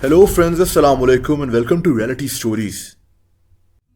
Hello friends, अस्सलाम वालेकुम and welcome to reality stories.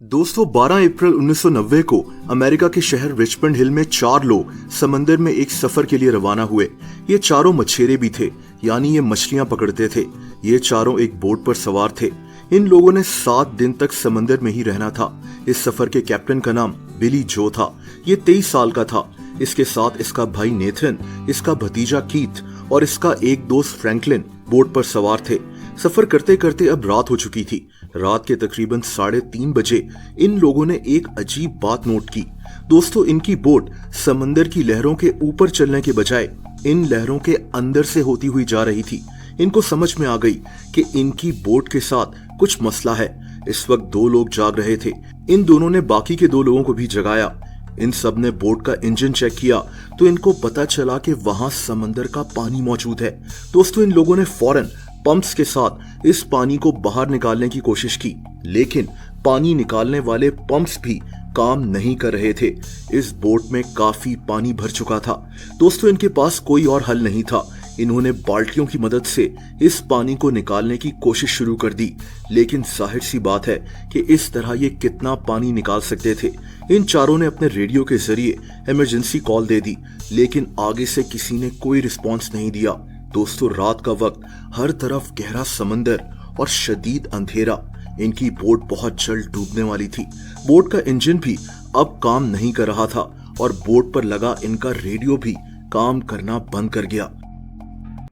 दोस्तों, 12 अप्रैल 1990 को अमेरिका के शहर रिचमंड हिल में 4 लोग समंदर में एक सफर के लिए रवाना हुए। ये चारों मछेरे भी थे, यानी ये मछलियां पकड़ते थे। ये चारों एक बोट पर सवार थे। इन लोगों ने 7 दिन तक समंदर में ही रहना था। इस सफर के कैप्टन का नाम बिली जो था। ये 23 साल का था। इसके साथ इसका भाई नेथन, इसका भतीजा कीथ और इसका एक दोस्त फ्रैंकलिन बोट पर सवार थे। सफर करते करते अब रात हो चुकी थी। रात के तकरीबन 3:30 बजे इन लोगों ने एक अजीब बात नोट की। दोस्तों, इनकी बोट समंदर की लहरों के ऊपर चलने के बजाय इन लहरों के अंदर से होती हुई जा रही थी। इनको समझ में आ गई कि इनकी बोट के साथ कुछ मसला है। इस वक्त 2 लोग जाग रहे थे। इन दोनों ने बाकी के 2 लोगों को भी जगाया। इन सब ने बोट का इंजन चेक किया तो इनको पता चला कि वहां समंदर का पानी मौजूद है। दोस्तों, इन लोगों ने फौरन पंप्स के साथ इस पानी को बाहर निकालने की कोशिश की, लेकिन पानी निकालने वाले पंप्स भी काम नहीं कर रहे थे। इस बोट में काफी पानी भर चुका था। दोस्तों, इनके पास कोई और हल नहीं था। इन्होंने बाल्टियों की मदद से इस पानी को निकालने की कोशिश शुरू कर दी, लेकिन जाहिर सी बात है कि इस तरह ये कितना पानी निकाल सकते थे। इन चारों ने अपने रेडियो के जरिए इमरजेंसी कॉल दे दी, लेकिन आगे से किसी ने कोई रिस्पॉन्स नहीं दिया। दोस्तों, रात का वक्त, हर तरफ गहरा समंदर और शदीद अंधेरा। इनकी बोट बहुत जल्द डूबने वाली थी। बोट का इंजन भी अब काम नहीं कर रहा था और बोट पर लगा इनका रेडियो भी काम करना बंद कर गया।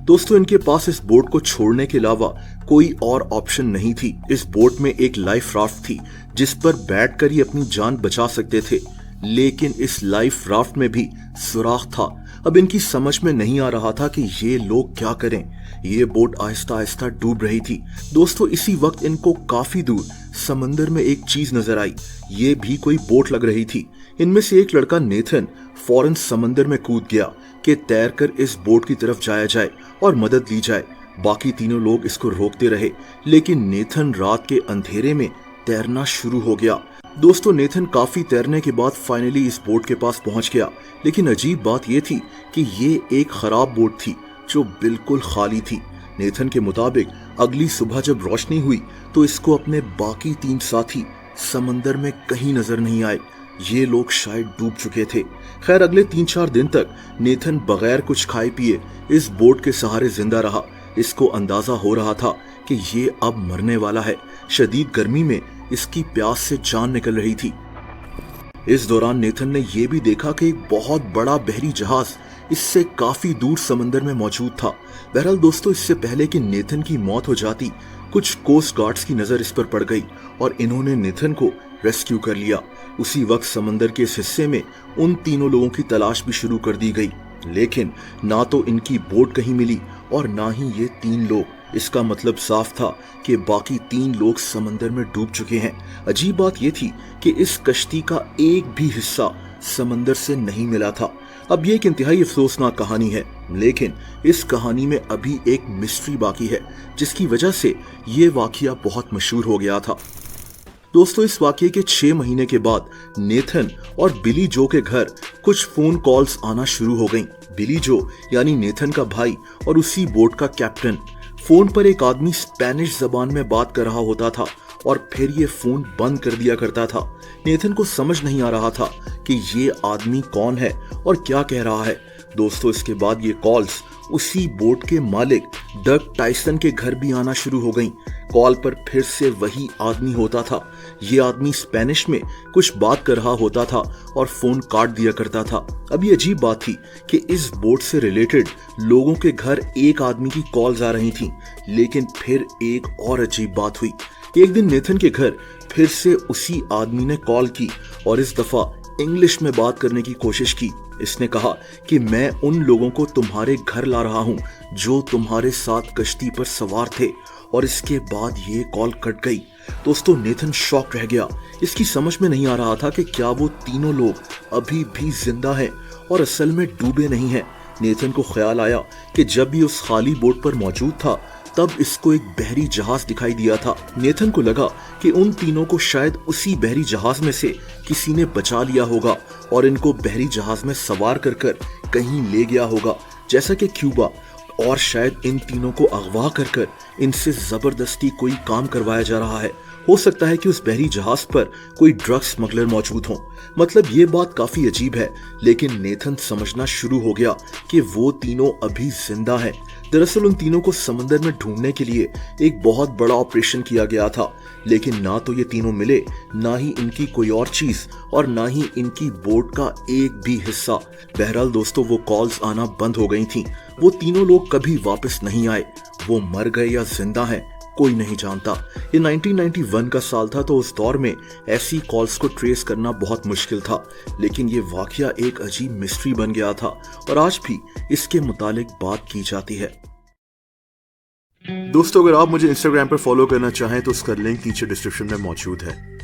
दोस्तों, इनके पास इस बोट को छोड़ने के अलावा कोई और ऑप्शन नहीं थी। इस बोट में एक लाइफ राफ्ट थी जिस पर बैठकर ही अपनी जान बचा सकते थे, लेकिन इस लाइफ राफ्ट में भी सुराख था। अब इनकी समझ में नहीं आ रहा था कि ये लोग क्या करें। ये बोट आहिस्ता आहिस्ता डूब रही थी। दोस्तों, इसी वक्त इनको काफी दूर समंदर में एक चीज नजर आई। ये भी कोई बोट लग रही थी। इनमें से एक लड़का नेथन फौरन समंदर में कूद गया कि तैरकर इस बोट की तरफ जाया जाए और मदद ली जाए। बाकी तीनों लोग इसको रोकते रहे, लेकिन नेथन रात के अंधेरे में तैरना शुरू हो गया। दोस्तों, नेथन काफी तैरने के बाद फाइनली इस बोट के पास पहुंच गया, लेकिन अजीब बात यह थी कि ये एक खराब बोट थी जो बिल्कुल खाली थी। नेथन के मुताबिक अगली सुबह जब रोशनी हुई तो इसको अपने बाकी 3 साथी समंदर में कहीं नजर नहीं आए। ये लोग शायद डूब चुके थे। खैर, अगले 3-4 दिन तक नेथन बगैर कुछ खाए पिए इस बोट के सहारे जिंदा रहा। इसको अंदाजा हो रहा था कि ये अब मरने वाला है। शदीद गर्मी में इसकी प्यास से जान निकल रही थी। इस दौरान नेथन ने यह भी देखा कि एक बहुत बड़ा बहरी जहाज इससे काफी दूर समंदर में मौजूद था। बहरहाल दोस्तों, इससे पहले कि नेथन की मौत हो जाती, कुछ कोस्ट गार्ड्स की नजर इस पर पड़ गई और इन्होंने नेथन को रेस्क्यू कर लिया। उसी वक्त समंदर के इस हिस्से में उन तीनों लोगों की तलाश भी शुरू कर दी गई, लेकिन ना तो इनकी बोट कहीं मिली और ना ही ये 3 लोग। इसका मतलब साफ था कि बाकी 3 लोग समंदर में डूब चुके हैं। अजीब बात यह थी कि इस कश्ती का एक भी हिस्सा समंदर से नहीं मिला था। अब ये एक इंतहाई अफसोसनाक कहानी है, लेकिन इस कहानी में अभी एक मिस्ट्री बाकी है जिसकी वजह से ये वाकया बहुत मशहूर हो गया था। दोस्तों, इस वाकये के 6 महीने के बाद नेथन और बिली जो के घर कुछ फोन कॉल्स आना शुरू हो गईं। बिली जो यानी नेथन का भाई और उसी बोट का कैप्टन, फोन पर एक आदमी स्पेनिश जबान में बात कर रहा होता था और फिर ये फोन बंद कर दिया करता था। नेथन को समझ नहीं आ रहा था कि ये आदमी कौन है और क्या कह रहा है। दोस्तों, इसके बाद ये कॉल्स उसी बोट के मालिक डग टाइसन के घर भी आना शुरू हो गईं। कॉल पर फिर से वही आदमी होता था। ये आदमी स्पेनिश में कुछ बात कर रहा होता था और फोन काट दिया करता था। अब ये अजीब बात थी कि इस बोट से रिलेटेड लोगों के घर एक आदमी की कॉल्स आ रही थी, लेकिन फिर एक और अजीब बात हुई। एक दिन नेथन के घर फिर से उसी आदमी ने कॉल की और इस दफा इंग्लिश में बात करने की कोशिश की। इसने कहा कि मैं उन लोगों को तुम्हारे घर ला रहा हूं जो तुम्हारे साथ कश्ती पर सवार थे, और इसके बाद ये कॉल कट गई। दोस्तों, नेथन शॉक रह गया। इसकी समझ में नहीं आ रहा था कि क्या वो तीनों लोग अभी भी जिंदा हैं और असल में डूबे नहीं हैं। नेथन को ख्याल आया कि जब भी उस खाली बोट पर मौजूद था तब इसको एक बहरी जहाज दिखाई दिया था। नेथन को लगा कि उन तीनों को शायद उसी बहरी जहाज में से किसी ने बचा लिया होगा और इनको बहरी जहाज में सवार कर कहीं ले गया होगा, जैसा कि क्यूबा और शायद इन तीनों को अगवा कर इनसे जबरदस्ती कोई काम करवाया जा रहा है। हो सकता है कि उस बहरी जहाज पर कोई ड्रग स्मगलर मौजूद हो। मतलब ये बात काफी अजीब है, लेकिन नेथन समझना शुरू हो गया कि वो तीनों अभी जिंदा हैं। दरअसल उन तीनों को समंदर में ढूंढने के लिए एक बहुत बड़ा ऑपरेशन किया गया था, लेकिन ना तो ये तीनों मिले, ना ही इनकी कोई और चीज, और ना ही इनकी बोट का एक भी हिस्सा। बहरहाल दोस्तों, वो कॉल्स आना बंद हो गई थीं। वो तीनों लोग कभी वापस नहीं आए। वो मर गए या जिंदा हैं, कोई नहीं जानता। ये 1991 का साल था, तो उस दौर में ऐसी कॉल्स को ट्रेस करना बहुत मुश्किल था। लेकिन ये वाकया एक अजीब मिस्ट्री बन गया था और आज भी इसके मुतालिक बात की जाती है। दोस्तों, अगर आप मुझे इंस्टाग्राम पर फॉलो करना चाहें तो उसका लिंक नीचे डिस्क्रिप्शन में मौजूद है।